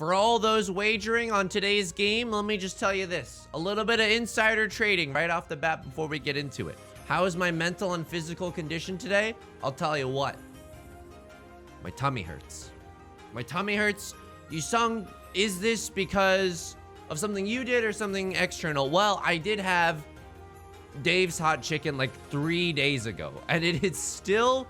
For all those wagering on today's game, let me just tell you this. A little bit of insider trading right off the bat before we get into it. How is my mental and physical condition today? I'll tell you what. My tummy hurts. My tummy hurts. Yusong, is this because of something you did or something external? Well, I did have Dave's hot chicken like 3 days ago, and it is still...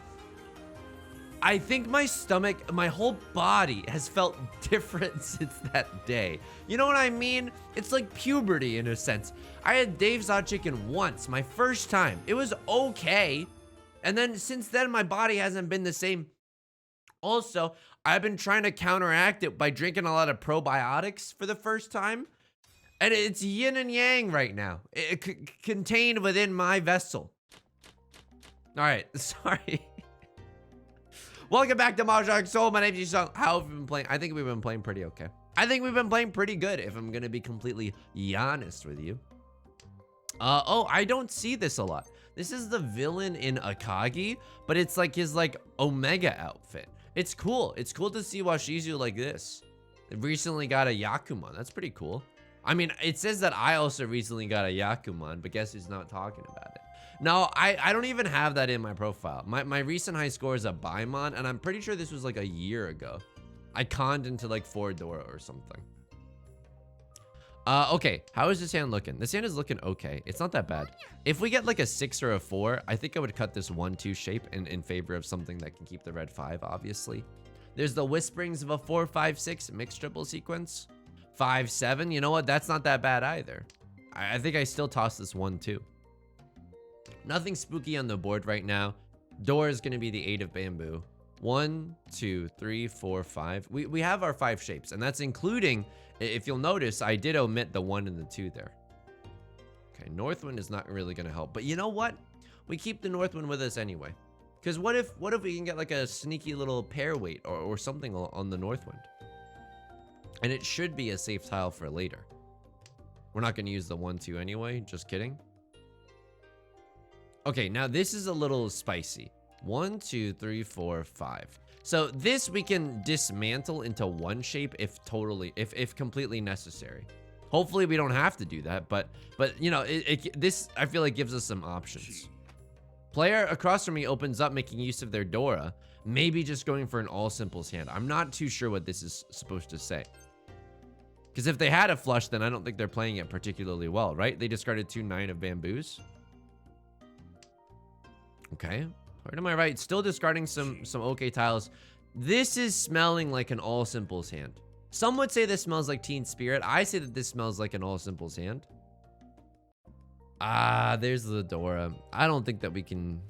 I think my stomach, my whole body has felt different since that day. You know what I mean? It's like puberty in a sense. I had Dave's hot chicken once, my first time. It was okay. And then since then, my body hasn't been the same. Also, I've been trying to counteract it by drinking a lot of probiotics for the first time. And it's yin and yang right now. Contained within my vessel. All right, sorry. Welcome back to Mahjong Soul. My name is Yusong. How have we been playing? I think we've been playing pretty okay. I think we've been playing pretty good, if I'm going to be completely honest with you. Oh, I don't see this a lot. This is the villain in Akagi, but it's like his like Omega outfit. It's cool. It's cool to see Washizu like this. It recently got a Yakuman. That's pretty cool. I mean, it says that I also recently got a Yakuman, but guess who's not talking about it? No, I don't even have that in my profile. My recent high score is a Baimon, and I'm pretty sure this was like a year ago. I conned into like 4 Dora or something. Okay, how is this hand looking? This hand is looking okay. It's not that bad. If we get like a 6 or a 4, I think I would cut this 1-2 shape in favor of something that can keep the red 5, obviously. There's the whisperings of a 4-5-6 mixed triple sequence. 5-7, you know what? That's not that bad either. I think I still toss this 1-2. Nothing spooky on the board right now. Door is going to be the 8 of bamboo. 1, 2, 3, 4, 5. We have our 5 shapes, and that's including, if you'll notice, I did omit the 1 and the 2 there. Okay, Northwind is not really going to help, but you know what? We keep the Northwind with us anyway. Because what if we can get like a sneaky little pair weight or something on the Northwind? And it should be a safe tile for later. We're not going to use the 1-2 anyway. Just kidding. Okay, now this is a little spicy. 1, 2, 3, 4, 5. So this we can dismantle into one shape if completely necessary. Hopefully we don't have to do that, but you know, this I feel like gives us some options. Player across from me opens up, making use of their Dora, maybe just going for an all simples hand. I'm not too sure what this is supposed to say. Because if they had a flush, then I don't think they're playing it particularly well, right? They discarded 2 9 of bamboos. Okay, right to my right, still discarding some okay tiles. This is smelling like an all simples hand. Some would say this smells like Teen Spirit. I say that this smells like an all simples hand. Ah, there's the Dora. I don't think that we can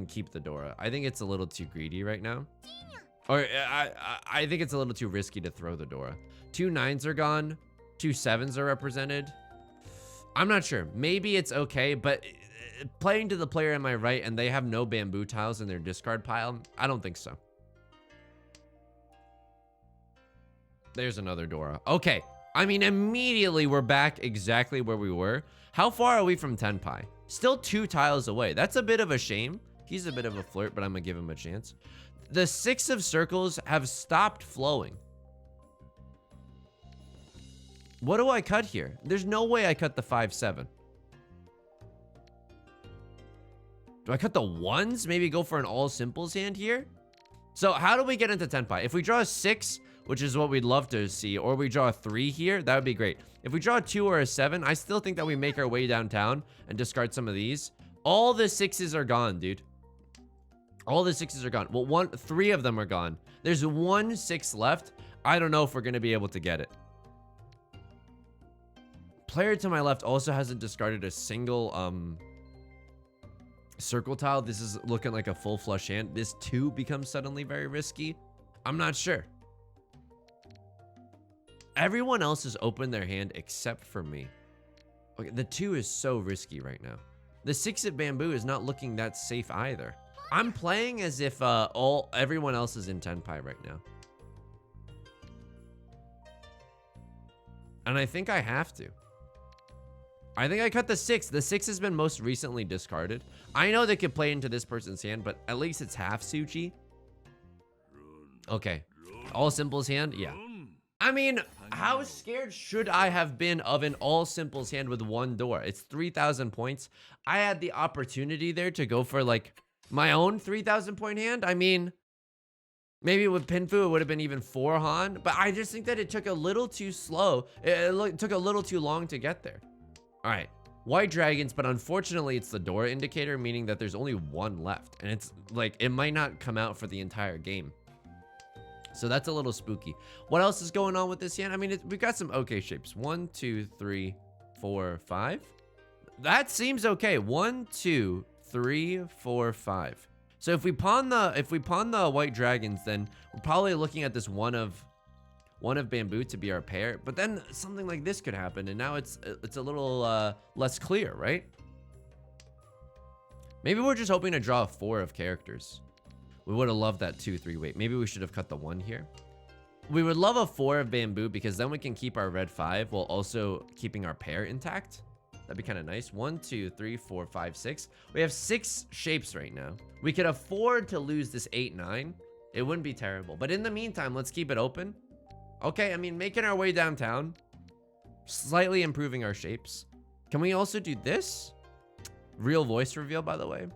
keep the Dora. I think it's a little too greedy right now. Or I think it's a little too risky to throw the Dora. 2 9s are gone. 2 7s are represented. I'm not sure. Maybe it's okay, but playing to the player on my right and they have no bamboo tiles in their discard pile, I don't think so. There's another Dora. Okay. I mean, immediately we're back exactly where we were. How far are we from Tenpai? Still 2 tiles away. That's a bit of a shame. He's a bit of a flirt, but I'm gonna give him a chance. The 6 of circles have stopped flowing. What do I cut here? There's no way I cut the 5-7. Do I cut the 1s? Maybe go for an all simples hand here? So how do we get into Tenpai? If we draw a 6, which is what we'd love to see, or we draw a 3 here, that would be great. If we draw a 2 or a 7, I still think that we make our way downtown and discard some of these. All the 6s are gone, dude. All the 6s are gone. Well, 3 of them are gone. There's 1 6 left. I don't know if we're going to be able to get it. Player to my left also hasn't discarded a single circle tile. This is looking like a full flush hand. This 2 becomes suddenly very risky. I'm not sure. Everyone else has opened their hand except for me. Okay, the 2 is so risky right now. The 6 of bamboo is not looking that safe either. I'm playing as if everyone else is in Tenpai right now. And I think I have to. I think I cut the 6. The 6 has been most recently discarded. I know they could play into this person's hand, but at least it's half Suchi. Okay. All simples hand? Yeah. I mean, how scared should I have been of an all simples hand with one door? It's 3,000 points. I had the opportunity there to go for like my own 3,000 point hand. I mean, maybe with Pinfu, it would have been even 4 Han, but I just think that it took a little too slow. It took a little too long to get there. All right, white dragons, but unfortunately it's the door indicator, meaning that there's only one left. And it's like, it might not come out for the entire game. So that's a little spooky. What else is going on with this hand? I mean, we've got some okay shapes. 1, 2, 3, 4, 5. That seems okay. 1, 2, 3, 4, 5. So if we pawn the white dragons, then we're probably looking at this one of bamboo to be our pair. But then something like this could happen, and now it's a little less clear, right? Maybe we're just hoping to draw 4 of characters. We would have loved that 2, 3. Wait, maybe we should have cut the 1 here. We would love a 4 of bamboo because then we can keep our red 5 while also keeping our pair intact. That'd be kind of nice. 1, 2, 3, 4, 5, 6. We have 6 shapes right now. We could afford to lose this 8, 9. It wouldn't be terrible. But in the meantime, let's keep it open. Okay, I mean, making our way downtown. Slightly improving our shapes. Can we also do this? Real voice reveal, by the way.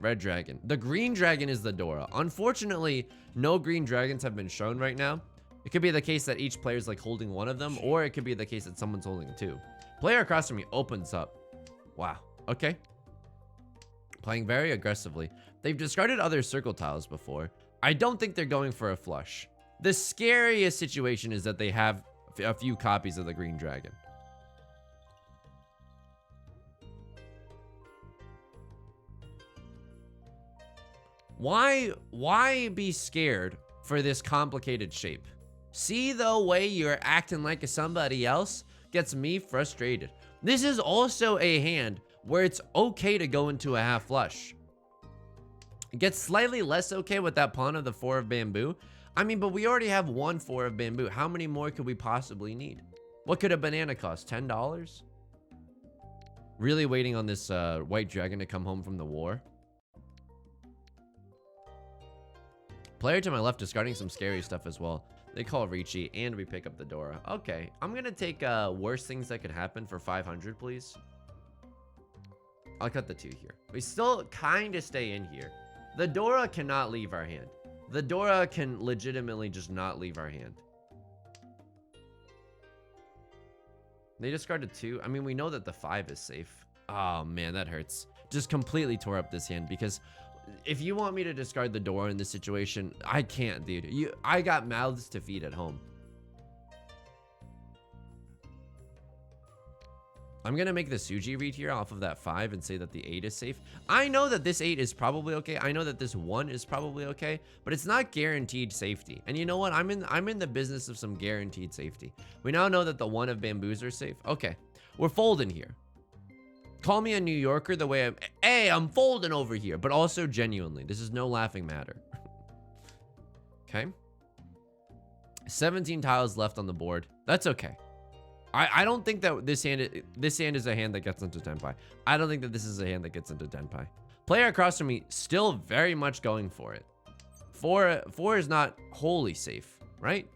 Red dragon. The green dragon is the Dora. Unfortunately, no green dragons have been shown right now. It could be the case that each player is like holding one of them, or it could be the case that someone's holding 2. Player across from me opens up. Wow. Okay. Playing very aggressively. They've discarded other circle tiles before. I don't think they're going for a flush. The scariest situation is that they have a few copies of the green dragon. Why be scared for this complicated shape? See the way you're acting like somebody else gets me frustrated. This is also a hand where it's okay to go into a half flush. It gets slightly less okay with that pawn of the 4 of bamboo. I mean, but we already have 1 4 of bamboo. How many more could we possibly need? What could a banana cost? $10? Really waiting on this white dragon to come home from the war. Player to my left discarding some scary stuff as well. They call Riichi, and we pick up the Dora. Okay, I'm gonna take worst things that could happen for 500, please. I'll cut the 2 here. We still kind of stay in here. The Dora cannot leave our hand. The Dora can legitimately just not leave our hand. They discarded 2. I mean, we know that the 5 is safe. Oh man, that hurts. Just completely tore up this hand because if you want me to discard the Dora in this situation, I can't, dude. I got mouths to feed at home. I'm gonna make the Suji read here off of that 5 and say that the 8 is safe. I know that this 8 is probably okay. I know that this 1 is probably okay, but it's not guaranteed safety. And you know what? I'm in the business of some guaranteed safety. We now know that the 1 of bamboos are safe. Okay, we're folding here. Call me a New Yorker the way I'm folding over here, but also genuinely. This is no laughing matter. Okay. 17 tiles left on the board. That's okay. I don't think that this hand is a hand that gets into Tenpai. I don't think that this is a hand that gets into Tenpai. Player across from me still very much going for it. 4 is not wholly safe, right?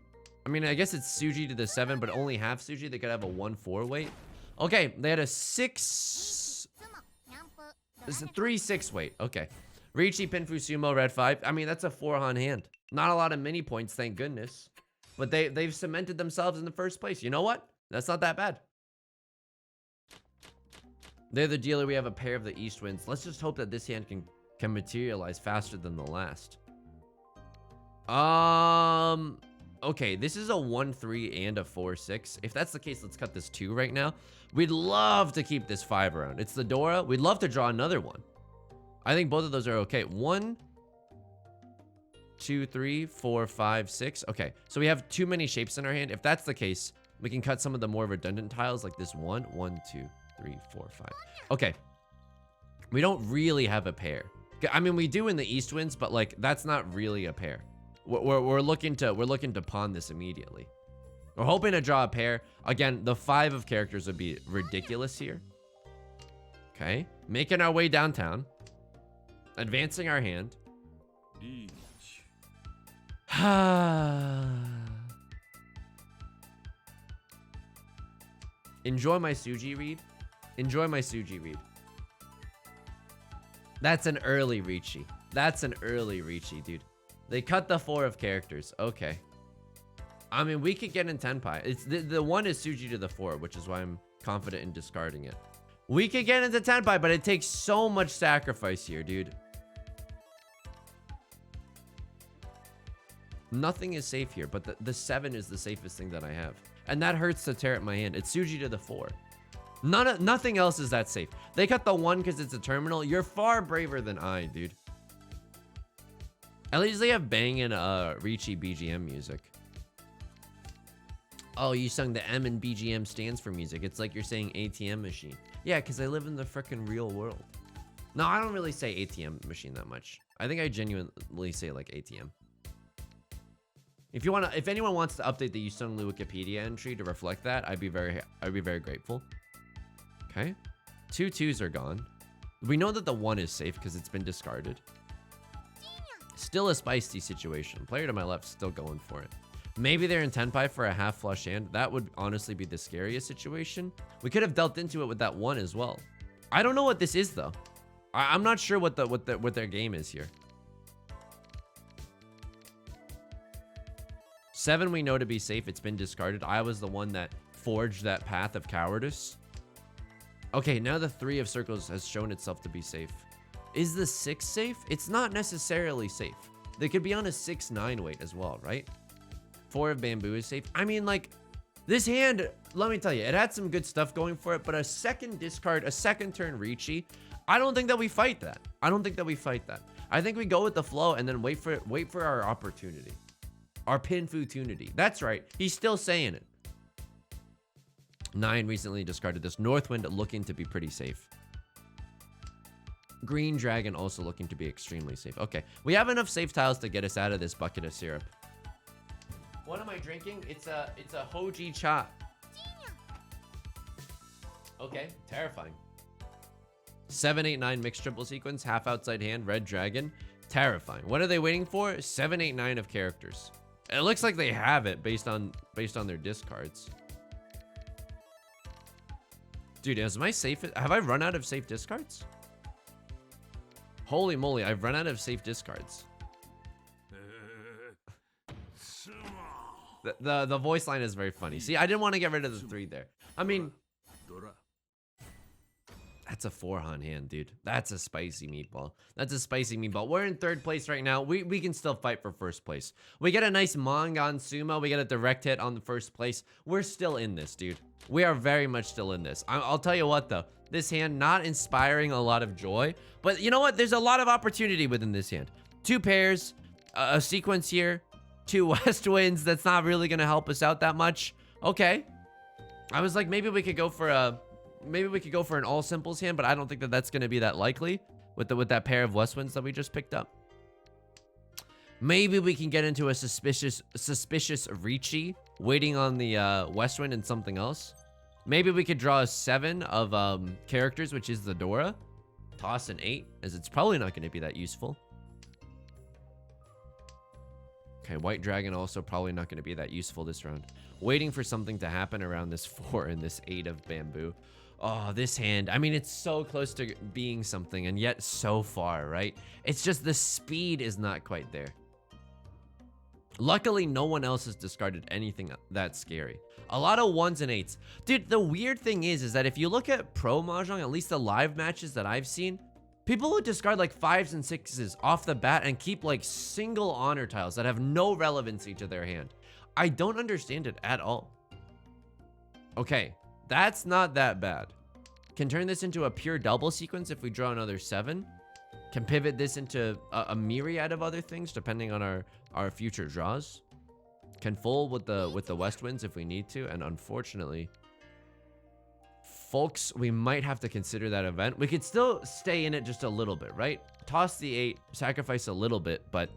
I mean, I guess it's Suji to the 7, but only half Suji. They could have a 1-4 weight. Okay, they had a 6. It's a 3-6 weight. Okay. Riichi, Pinfu, Sumo, red 5. I mean, that's a 4-Han hand. Not a lot of mini points, thank goodness. But they've cemented themselves in the first place. You know what? That's not that bad. They're the dealer. We have a pair of the East Winds. Let's just hope that this hand can materialize faster than the last. Okay, this is a 1-3 and a 4-6. If that's the case, let's cut this 2 right now. We'd love to keep this 5 around. It's the Dora. We'd love to draw another one. I think both of those are okay. 1, 2, 3, 4, 5, 6. Okay, so we have too many shapes in our hand. If that's the case, we can cut some of the more redundant tiles like this 1, 1, 2, 3, 4, 5. Okay. We don't really have a pair. I mean, we do in the East Winds, but like that's not really a pair. We're looking to pawn this immediately. We're hoping to draw a pair. Again, the 5 of characters would be ridiculous here. Okay, making our way downtown, advancing our hand. Enjoy my Suji read. Enjoy my Suji read. That's an early Riichi. That's an early Riichi, dude. They cut the 4 of characters. Okay. I mean, we could get in Tenpai. It's the 1 is Suji to the 4, which is why I'm confident in discarding it. We could get into Tenpai, but it takes so much sacrifice here, dude. Nothing is safe here, but the 7 is the safest thing that I have. And that hurts to tear at my hand. It's Suji to the 4. Nothing else is that safe. They cut the 1 because it's a terminal. You're far braver than I, dude. At least they have banging Riichi BGM music. Oh, you sung the M in BGM stands for music. It's like you're saying ATM machine. Yeah, because I live in the freaking real world. No, I don't really say ATM machine that much. I think I genuinely say like ATM. If anyone wants to update the Yusong Liu Wikipedia entry to reflect that, I'd be very grateful. Okay, 2 2s are gone. We know that the 1 is safe because it's been discarded. Still a spicy situation. Player to my left still going for it. Maybe they're in Tenpai for a half flush hand. That would honestly be the scariest situation. We could have dealt into it with that 1 as well. I don't know what this is though. I'm not sure what their game is here. 7 we know to be safe. It's been discarded. I was the one that forged that path of cowardice. Okay, now the 3 of circles has shown itself to be safe. Is the 6 safe? It's not necessarily safe. They could be on a 6-9 weight as well, right? 4 of bamboo is safe. I mean, like, this hand, let me tell you, it had some good stuff going for it, but a second discard, a second turn Riichi, I don't think that we fight that. I don't think that we fight that. I think we go with the flow and then wait for our opportunity. Our pinfu-tunity. That's right. He's still saying it. 9 recently discarded this. Northwind looking to be pretty safe. Green Dragon also looking to be extremely safe. Okay. We have enough safe tiles to get us out of this bucket of syrup. What am I drinking? It's a Hoji cha. Okay. Terrifying. 7, 8, 9 mixed triple sequence. Half outside hand. Red Dragon. Terrifying. What are they waiting for? 7, 8, 9 of characters. It looks like they have it based on their discards. Dude, is my safe? Have I run out of safe discards? Holy moly, I've run out of safe discards. The voice line is very funny. See, I didn't want to get rid of the 3 there. I mean, that's a 4-han hand, dude. That's a spicy meatball. That's a spicy meatball. We're in 3rd place right now. We can still fight for 1st place. We get a nice Mangan Sumo. We get a direct hit on the 1st place. We're still in this, dude. We are very much still in this. I'll tell you what, though. This hand not inspiring a lot of joy. But you know what? There's a lot of opportunity within this hand. 2 pairs, a sequence here, 2 West Winds. That's not really going to help us out that much. Okay. I was like, maybe we could go for a... Maybe we could go for an all simples hand, but I don't think that that's going to be that likely with that pair of West Winds that we just picked up. Maybe we can get into a suspicious Riichi waiting on the West Wind and something else. Maybe we could draw a 7 of characters, which is the Dora. Toss an 8, as it's probably not going to be that useful. Okay, White Dragon also probably not going to be that useful this round. Waiting for something to happen around this 4 and this 8 of bamboo. Oh, this hand. I mean, it's so close to being something and yet so far, right? It's just the speed is not quite there. Luckily, no one else has discarded anything that scary. A lot of 1s and 8s. Dude, the weird thing is that if you look at Pro Mahjong, at least the live matches that I've seen, people would discard like 5s and 6s off the bat and keep like single honor tiles that have no relevancy to their hand. I don't understand it at all. Okay, that's not that bad. Can turn this into a pure double sequence if we draw another 7. Can pivot this into a myriad of other things depending on our future draws. Can full with the West Winds if we need to, and unfortunately, folks, we might have to consider that event. We could still stay in it just a little bit, right? Toss the 8, sacrifice a little bit, but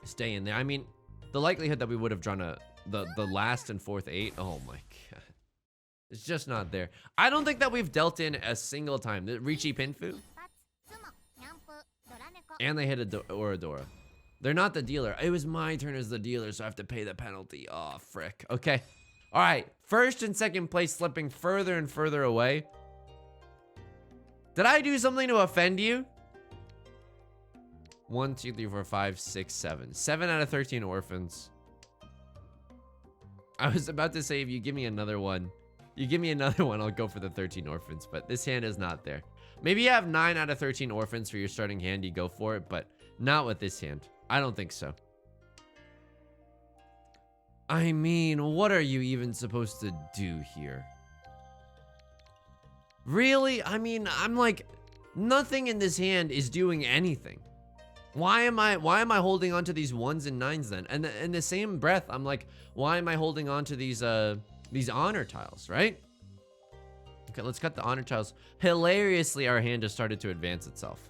stay in there. I mean, the likelihood that we would have drawn the last and 4th 8, oh my god, it's just not there. I don't think that we've dealt in a single time. The Riichi Pinfu, and they hit a Dora. They're not the dealer. It was my turn as the dealer, so I have to pay the penalty. Oh, frick. Okay. All right. First and second place slipping further and further away. Did I do something to offend you? 1, 2, 3, 4, 5, 6, 7. 7 out of 13 orphans. I was about to say, if you give me another one, I'll go for the 13 orphans, but this hand is not there. Maybe you have 9 out of 13 orphans for your starting hand, you go for it, but not with this hand. I don't think so. I mean, what are you even supposed to do here? Really? I mean, I'm like, nothing in this hand is doing anything. Why am I holding on to these 1s and 9s then? And in the same breath, I'm like, why am I holding on to these honor tiles, right? Okay, let's cut the honor tiles. Hilariously, our hand has started to advance itself.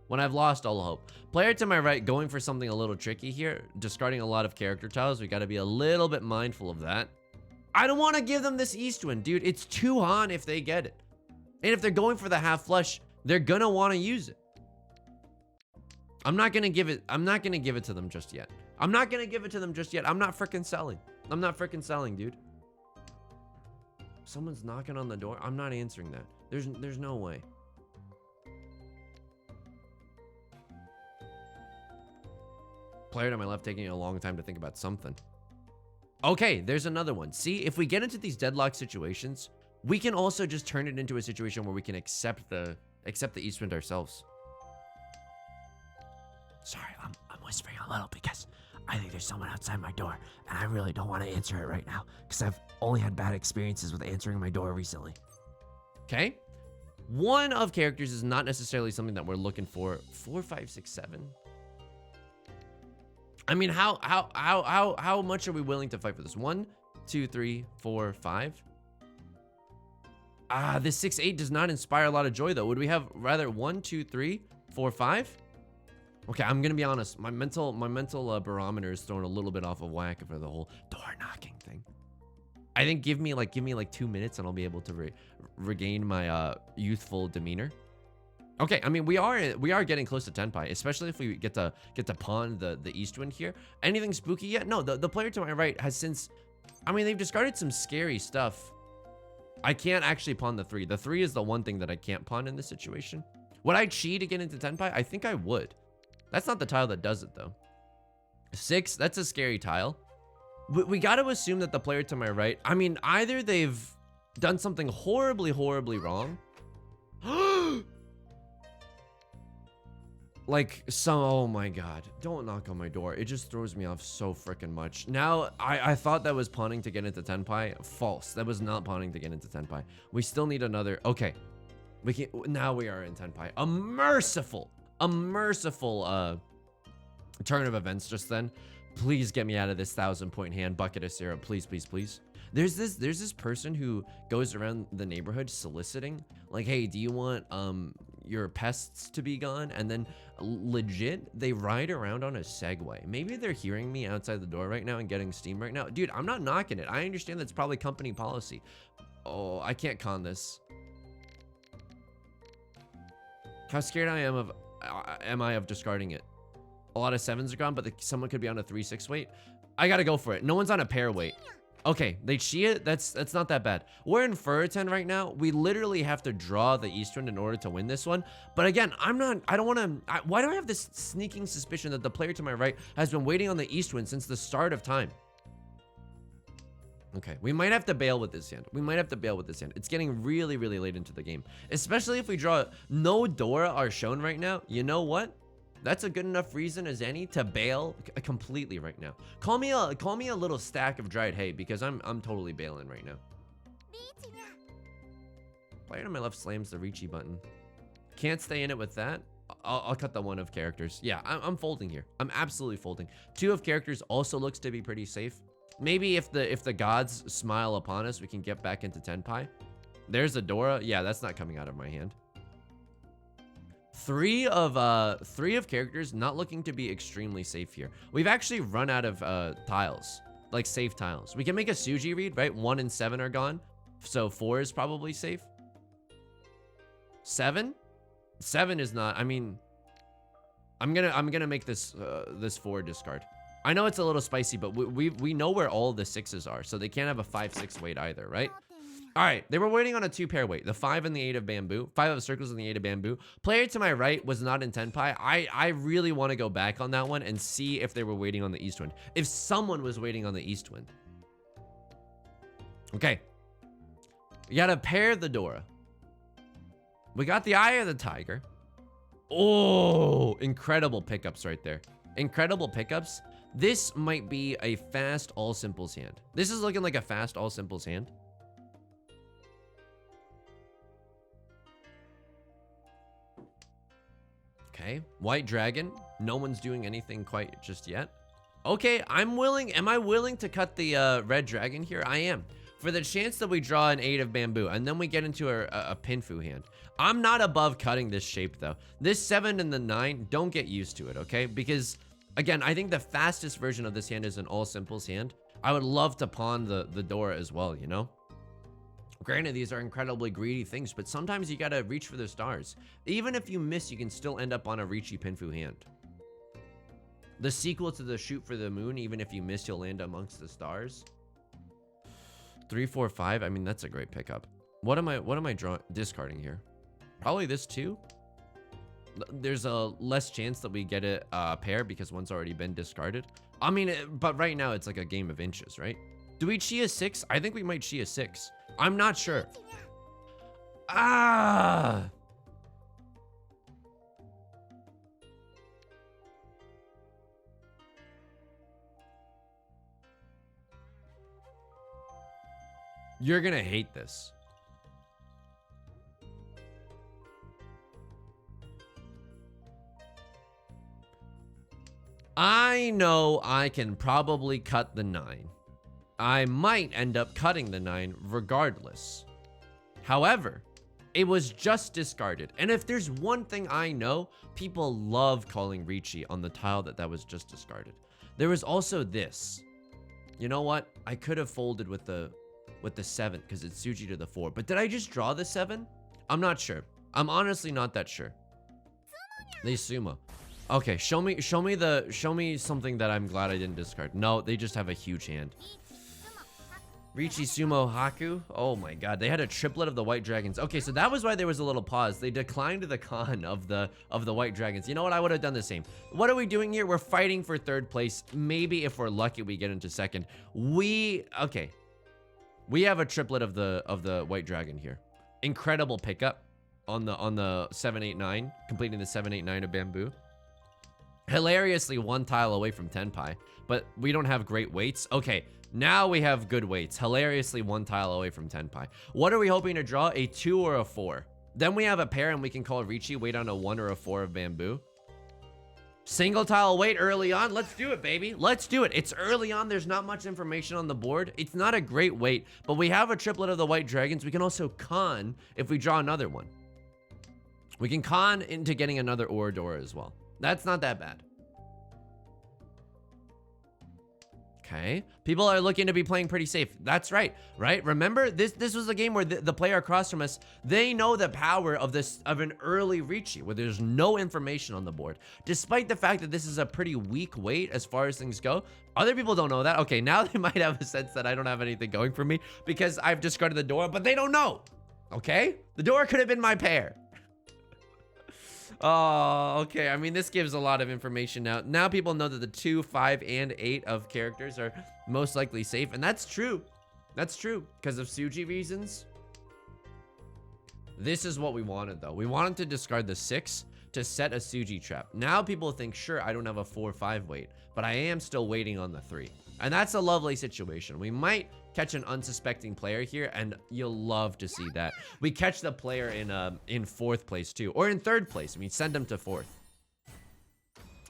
When I've lost all hope. Player to my right, going for something a little tricky here, discarding a lot of character tiles. We got to be a little bit mindful of that. I don't want to give them this east wind, dude. It's 2 on if they get it. And if they're going for the half flush, they're gonna want to use it. I'm not gonna give it to them just yet. I'm not freaking selling, dude. Someone's knocking on the door. I'm not answering that. There's no way. Player to my left taking a long time to think about something. Okay, there's another one. See, if we get into these deadlock situations, we can also just turn it into a situation where we can accept the east wind ourselves. Sorry, I'm whispering a little because I think there's someone outside my door, and I really don't want to answer it right now because I've only had bad experiences with answering my door recently. Okay, 1 of characters is not necessarily something that we're looking for. 4, 5, 6, 7. I mean, how much are we willing to fight for this? 1, 2, 3, 4, 5. This 6, 8 does not inspire a lot of joy though. Would we have rather 1, 2, 3, 4, 5? Okay, I'm gonna be honest. My mental barometer is thrown a little bit off of whack for the whole door knocking thing. I think give me like 2 minutes and I'll be able to regain my youthful demeanor. Okay, I mean we are getting close to tenpai, especially if we get to pawn the east wind here. Anything spooky yet? No, the player to my right has since, I mean, they've discarded some scary stuff. I can't actually pawn the 3. The 3 is the one thing that I can't pawn in this situation. Would I cheat to get into tenpai? I think I would. That's not the tile that does it though. 6, that's a scary tile. We got to assume that the player to my right, I mean, either they've done something horribly wrong. Like oh my god, don't knock on my door. It just throws me off so freaking much. Now, I thought that was pawning to get into tenpai. False, that was not pawning to get into tenpai. We still need another, okay. Now we are in tenpai. A merciful turn of events just then. Please get me out of this 1,000-point hand. Bucket of syrup, please. There's this person who goes around the neighborhood soliciting, like, hey, do you want your pests to be gone? And then legit, they ride around on a Segway. Maybe they're hearing me outside the door right now and getting steam right now. Dude, I'm not knocking it. I understand that's probably company policy. Oh, I can't con this. How scared am I of discarding it? A lot of 7s are gone, but someone could be on a 3-6 weight. I gotta go for it. No one's on a pair weight. Okay, they chia. That's not that bad. We're in Furitan right now. We literally have to draw the east wind in order to win this one. But again, I don't want to. Why do I have this sneaking suspicion that the player to my right has been waiting on the east wind since the start of time? Okay, we might have to bail with this hand. It's getting really late into the game, especially if we draw no Dora are shown right now. You know what? That's a good enough reason as any to bail completely right now. Call me a little stack of dried hay because I'm totally bailing right now. Player to my left slams the Riichi button. Can't stay in it with that. I'll cut the 1 of characters. Yeah, I'm folding here. I'm absolutely folding. 2 of characters also looks to be pretty safe. Maybe if the gods smile upon us, we can get back into tenpai. There's a Dora. Yeah, that's not coming out of my hand. 3 of characters not looking to be extremely safe here. We've actually run out of tiles, like safe tiles. We can make a Suji read, right? 1 and 7 are gone, so 4 is probably safe. 7 is not. I mean, I'm gonna make this this 4 discard. I know it's a little spicy, but we know where all the 6s are, so they can't have a 5-6 weight either, right? All right, they were waiting on a 2 pair weight, the 5 and the 8 of bamboo, 5 of circles and the 8 of bamboo. Player to my right was not in Tenpai. I really want to go back on that one and see if they were waiting on the east wind. If someone was waiting on the east wind. Okay. We got to pair the Dora. We got the Eye of the Tiger. Oh, incredible pickups right there. Incredible pickups. This might be a fast all simples hand. This is looking like a fast all simples hand. Okay, white dragon. No one's doing anything quite just yet. Okay, I'm willing. Am I willing to cut the red dragon here? I am. For the chance that we draw an 8 of bamboo, and then we get into a pinfu hand. I'm not above cutting this shape, though. This 7 and the 9, don't get used to it, okay? Because, again, I think the fastest version of this hand is an all simples hand. I would love to pawn the Dora as well, you know? Granted, these are incredibly greedy things, but sometimes you gotta reach for the stars. Even if you miss, you can still end up on a Riichi Pinfu hand. The sequel to the Shoot for the Moon, even if you miss, you'll land amongst the stars. 3, 4, 5. I mean, that's a great pickup. What am I discarding here? Probably this too. There's a less chance that we get a pair because one's already been discarded. I mean, but right now it's like a game of inches, right? Do we chi a 6? I think we might chi a 6. I'm not sure. Ah! You're gonna hate this. I know I can probably cut the 9. I might end up cutting the 9 regardless. However, it was just discarded. And if there's one thing I know, people love calling Riichi on the tile that was just discarded. There was also this. You know what? I could have folded with the 7 because it's Tsuji to the 4. But did I just draw the 7? I'm not sure. I'm honestly not that sure. They sumo. Okay, show me something that I'm glad I didn't discard. No, they just have a huge hand. Riichi Sumo Haku. Oh my god, they had a triplet of the white dragons. Okay, so that was why there was a little pause. They declined the con of the white dragons. You know what? I would have done the same. What are we doing here? We're fighting for 3rd place. Maybe if we're lucky, we get into 2nd. Okay. We have a triplet of the white dragon here. Incredible pickup on the 789, completing the 789 of bamboo. Hilariously, 1 tile away from Tenpai, but we don't have great weights. Okay, now we have good weights. Hilariously, 1 tile away from Tenpai. What are we hoping to draw? A 2 or a 4. Then we have a pair and we can call Riichi, wait on a 1 or a 4 of bamboo. Single tile wait early on. Let's do it, baby. Let's do it. It's early on. There's not much information on the board. It's not a great wait, but we have a triplet of the white dragons. We can also con if we draw another one. We can con into getting another Oradora as well. That's not that bad. Okay. People are looking to be playing pretty safe. That's right. Right? Remember, this was a game where the player across from us, they know the power of an early Riichi where there's no information on the board. Despite the fact that this is a pretty weak weight as far as things go, other people don't know that. Okay, now they might have a sense that I don't have anything going for me because I've discarded the Dora, but they don't know. Okay? The Dora could have been my pair. Oh, okay. I mean, this gives a lot of information now. Now people know that the 2, 5, and 8 of characters are most likely safe. And that's true. That's true. Because of Tsuji reasons. This is what we wanted, though. We wanted to discard the 6 to set a Tsuji trap. Now people think, sure, I don't have a 4, 5 weight, but I am still waiting on the 3. And that's a lovely situation. We might catch an unsuspecting player here, and you'll love to see that. We catch the player in 4th place too, or in 3rd place. I mean, send them to 4th.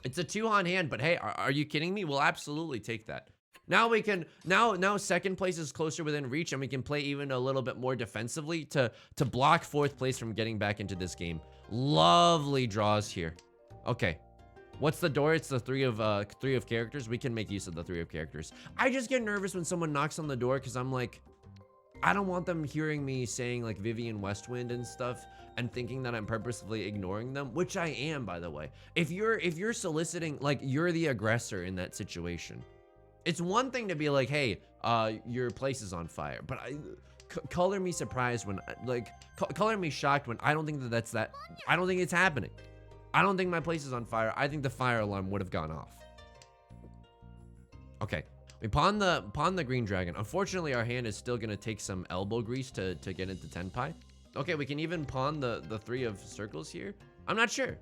It's a 2-on hand, but hey, are you kidding me? We'll absolutely take that. Now we can now 2nd place is closer within reach, and we can play even a little bit more defensively to block 4th place from getting back into this game. Lovely draws here. Okay. What's the door? It's the 3 of characters. We can make use of the 3 of characters. I just get nervous when someone knocks on the door because I'm like, I don't want them hearing me saying like Vivian Westwind and stuff and thinking that I'm purposefully ignoring them, which I am, by the way. If you're soliciting, like, you're the aggressor in that situation. It's one thing to be like, hey, your place is on fire, but color me surprised when, like, color me shocked when I don't think I don't think it's happening. I don't think my place is on fire. I think the fire alarm would have gone off. Okay, we pawn the green dragon. Unfortunately, our hand is still gonna take some elbow grease to get into Tenpai. Okay, we can even pawn the 3 of circles here. I'm not sure.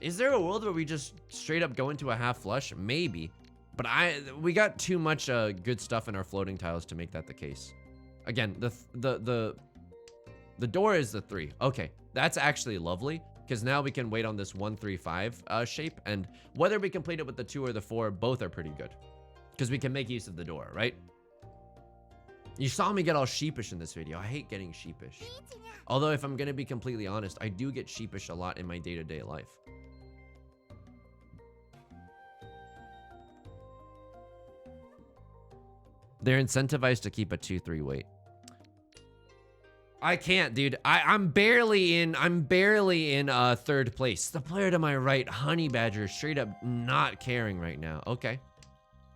Is there a world where we just straight up go into a half flush? Maybe, but we got too much good stuff in our floating tiles to make that the case. Again, the door is the 3. Okay, that's actually lovely, because now we can wait on this 1, 3, 5 shape, and whether we complete it with the 2 or the 4, both are pretty good, because we can make use of the door, right? You saw me get all sheepish in this video. I hate getting sheepish. Although, if I'm gonna be completely honest, I do get sheepish a lot in my day-to-day life. They're incentivized to keep a 2-3 weight. I can't, dude. I'm barely in 3rd place. The player to my right, Honey Badger, is straight up not caring right now. Okay.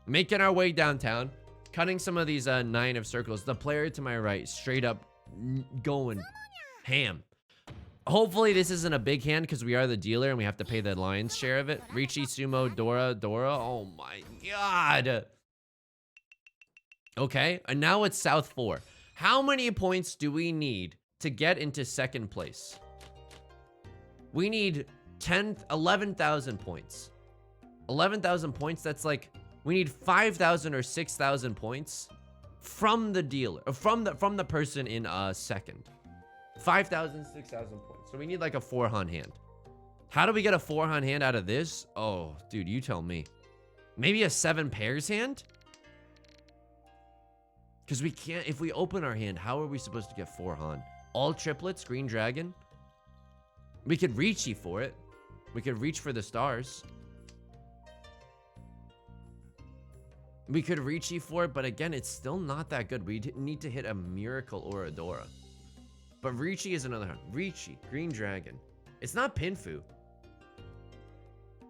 Making our way downtown, cutting some of these 9 of circles. The player to my right, straight up going ham. Hopefully this isn't a big hand because we are the dealer and we have to pay the lion's share of it. Riichi, Sumo, Dora. Oh my god. Okay, and now it's South 4. How many points do we need to get into 2nd place? We need 11,000 points. 11,000 points, that's like, we need 5,000 or 6,000 points from the dealer, from the person in 2nd. 5,000, 6,000 points. So we need like a 4-han hand. How do we get a 4-han hand out of this? Oh, dude, you tell me. Maybe a 7 pairs hand? Because we can't, if we open our hand, how are we supposed to get 4-han? All triplets, green dragon. We could Riichi for it. We could reach for the stars. We could Riichi for it, but again, it's still not that good. We need to hit a miracle or a Dora. But Riichi is another hand. Riichi, green dragon. It's not Pinfu.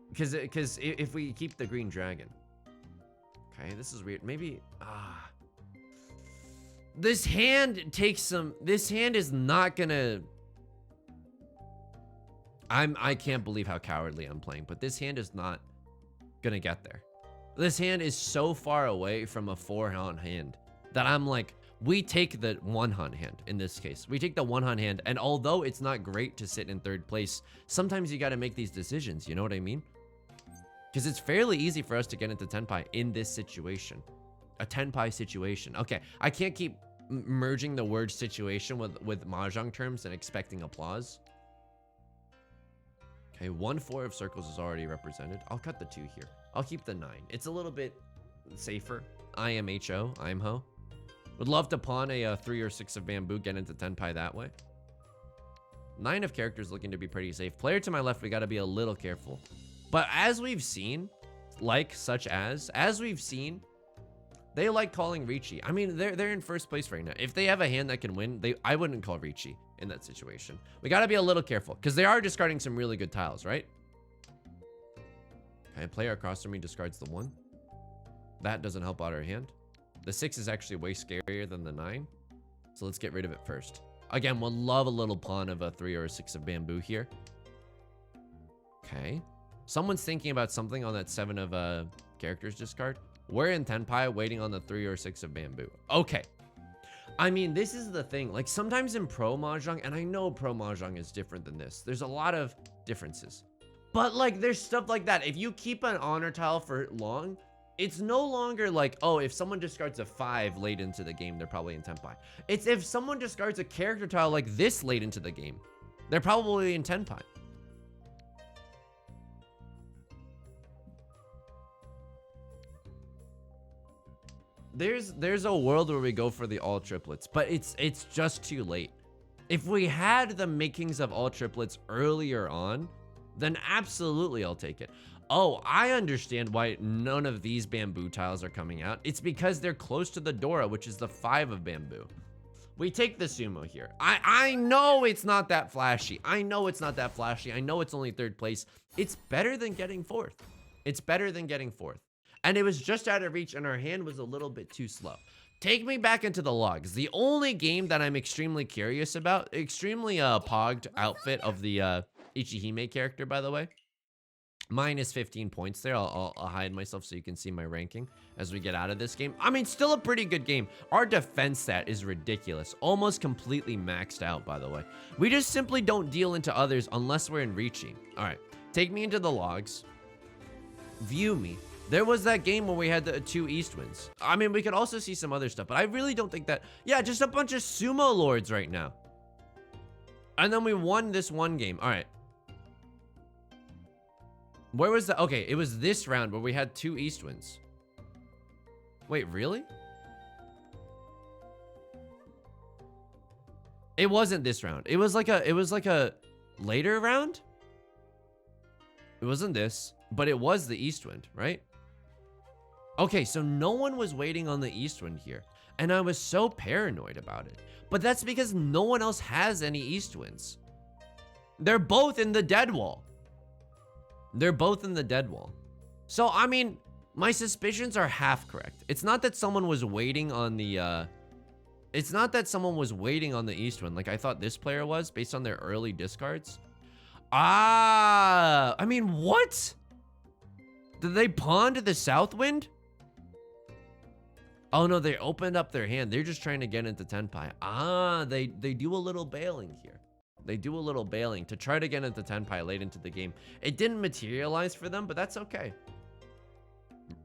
Because if we keep the green dragon. Okay, this is weird. Maybe, this hand takes some, this hand is not gonna, I can't believe how cowardly I'm playing, but this hand is not gonna get there. This hand is so far away from a 4-han hand that I'm like, we take the 1-han hand in this case. We take the 1-han hand, and although it's not great to sit in 3rd place, sometimes you gotta make these decisions, you know what I mean? Because it's fairly easy for us to get into Tenpai in this situation. A Tenpai situation. Okay, I can't keep merging the word situation with Mahjong terms and expecting applause. Okay, 1 4 of circles is already represented. I'll cut the 2 here. I'll keep the 9. It's a little bit safer. I'm-ho. Would love to pawn a 3 or 6 of bamboo, get into Tenpai that way. 9 of characters looking to be pretty safe. Player to my left, we gotta be a little careful. But as we've seen, they like calling Riichi. I mean, they're in 1st place right now. If they have a hand that can win, I wouldn't call Riichi in that situation. We gotta be a little careful because they are discarding some really good tiles, right? Okay, player across from me discards the 1. That doesn't help out our hand. The 6 is actually way scarier than the 9. So let's get rid of it first. Again, we'll love a little pawn of a 3 or a 6 of bamboo here. Okay. Someone's thinking about something on that 7 of characters discard. We're in Tenpai waiting on the 3 or 6 of bamboo. Okay. I mean, this is the thing. Like, sometimes in Pro Mahjong, and I know Pro Mahjong is different than this. There's a lot of differences. But, like, there's stuff like that. If you keep an honor tile for long, it's no longer like, oh, if someone discards a 5 late into the game, they're probably in Tenpai. It's if someone discards a character tile like this late into the game, they're probably in Tenpai. There's a world where we go for the all triplets, but it's just too late. If we had the makings of all triplets earlier on, then absolutely I'll take it. Oh, I understand why none of these bamboo tiles are coming out. It's because they're close to the Dora, which is the 5 of bamboo. We take the sumo here. I know it's not that flashy. I know it's not that flashy. I know it's only 3rd place. It's better than getting 4th. It's better than getting 4th. And it was just out of reach, and our hand was a little bit too slow. Take me back into the logs. The only game that I'm extremely curious about, extremely pogged outfit of the Ichihime character, by the way. Minus 15 points there. I'll hide myself so you can see my ranking as we get out of this game. I mean, still a pretty good game. Our defense stat is ridiculous. Almost completely maxed out, by the way. We just simply don't deal into others unless we're in Riichi. All right, take me into the logs. View me. There was that game where we had the 2 east winds. I mean, we could also see some other stuff, but I really don't think that... Yeah, just a bunch of sumo lords right now. And then we won this one game. All right. Where was the... Okay, it was this round where we had 2 east winds. Wait, really? It wasn't this round. It was like a later round? It wasn't this, but it was the east wind, right? Okay, so no one was waiting on the east wind here, and I was so paranoid about it. But that's because no one else has any east winds. They're both in the dead wall. They're both in the dead wall. So, I mean, my suspicions are half correct. It's not that someone was waiting on the, it's not that someone was waiting on the east wind like I thought this player was based on their early discards. Ah, I mean, what? Did they pawn to the south wind? Oh no, they opened up their hand. They're just trying to get into tenpai. Ah, they do a little bailing here. They do a little bailing to try to get into tenpai late into the game. It didn't materialize for them, but that's okay.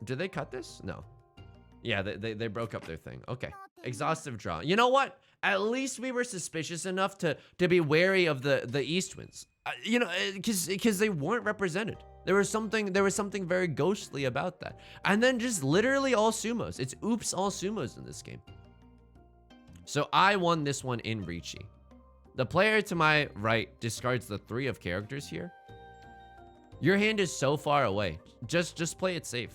Did they cut this? No. Yeah, they broke up their thing. Okay. Exhaustive draw. You know what? At least we were suspicious enough to be wary of the east winds. You know, because they weren't represented. There was something very ghostly about that. And then just literally all sumos. It's oops all sumos in this game. So I won this one in Riichi. The player to my right discards the 3 of characters here. Your hand is so far away. Just play it safe.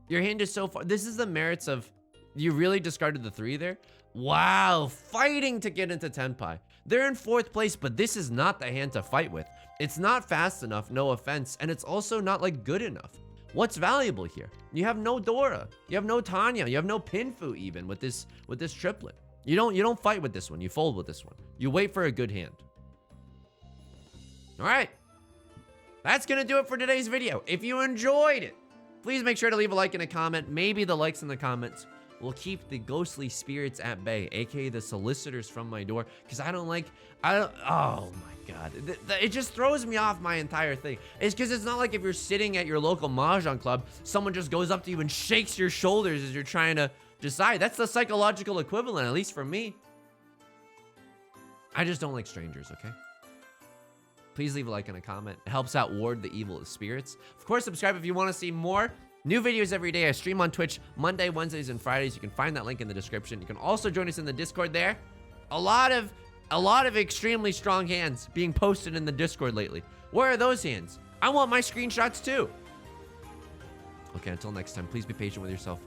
Your hand is so far. This is the merits of you really discarded the 3 there. Wow, fighting to get into tenpai. They're in 4th place, but this is not the hand to fight with. It's not fast enough, no offense, and it's also not like good enough. What's valuable here? You have no Dora, you have no Tanya, you have no Pinfu even with this triplet. You don't fight with this one, you fold with this one. You wait for a good hand. All right. That's gonna do it for today's video. If you enjoyed it, please make sure to leave a like and a comment. Maybe the likes in the comments will keep the ghostly spirits at bay, aka the solicitors from my door, because oh my god, it just throws me off my entire thing. It's because it's not like if you're sitting at your local Mahjong club, someone just goes up to you and shakes your shoulders as you're trying to decide. That's the psychological equivalent, at least for me. I just don't like strangers, okay? Please leave a like and a comment. It helps out ward the evil of spirits. Of course, subscribe if you want to see more. New videos every day. I stream on Twitch Monday, Wednesdays, and Fridays. You can find that link in the description. You can also join us in the Discord there. A lot of extremely strong hands being posted in the Discord lately. Where are those hands? I want my screenshots too. Okay, until next time, please be patient with yourself.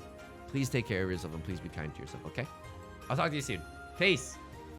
Please take care of yourself and please be kind to yourself, okay? I'll talk to you soon. Peace.